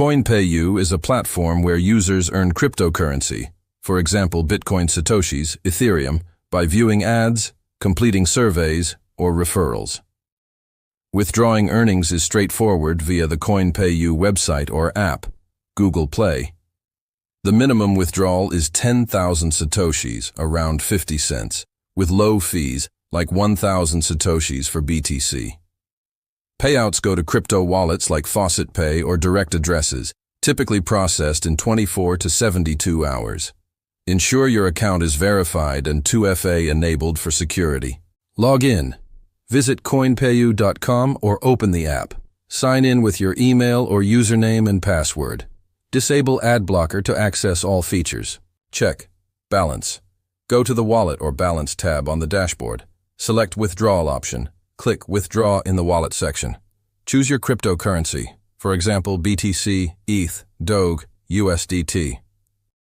CoinpayU is a platform where users earn cryptocurrency, for example Bitcoin Satoshis, Ethereum, by viewing ads, completing surveys, or referrals. Withdrawing earnings is straightforward via the CoinpayU website or app, Google Play. The minimum withdrawal is 10,000 Satoshis, around 50 cents, with low fees like 1,000 Satoshis for BTC. Payouts go to crypto wallets like Faucet Pay or direct addresses, typically processed in 24 to 72 hours. Ensure your account is verified and 2FA enabled for security. Log in. Visit CoinpayU.com or open the app. Sign in with your email or username and password. Disable ad blocker to access all features. Check. Balance. Go to the Wallet or Balance tab on the dashboard. Select Withdrawal option. Click Withdraw in the Wallet section. Choose your cryptocurrency, for example BTC, ETH, Doge, USDT.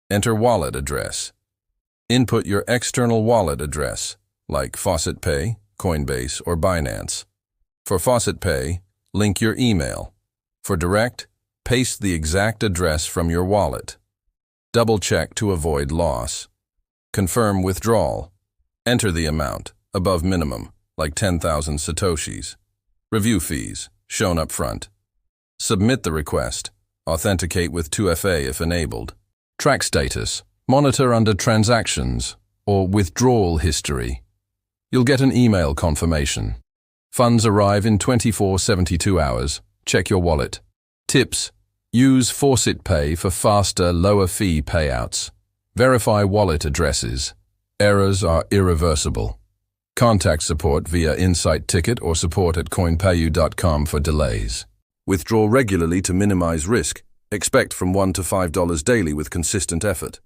Enter wallet address. Input your external wallet address, like Faucet Pay, Coinbase, or Binance. For Faucet Pay, link your email. For direct, paste the exact address from your wallet. Double-check to avoid loss. Confirm withdrawal. Enter the amount, above minimum, like 10,000 Satoshis. Review fees, shown up front. Submit the request. Authenticate with 2FA if enabled. Track status. Monitor under Transactions or Withdrawal History. You'll get an email confirmation. Funds arrive in 24-72 hours. Check your wallet. Tips. Use Faucet Pay for faster, lower fee payouts. Verify wallet addresses. Errors are irreversible. Contact support via Insight Ticket or support at CoinpayU.com for delays. Withdraw regularly to minimize risk. Expect from $1 to $5 daily with consistent effort.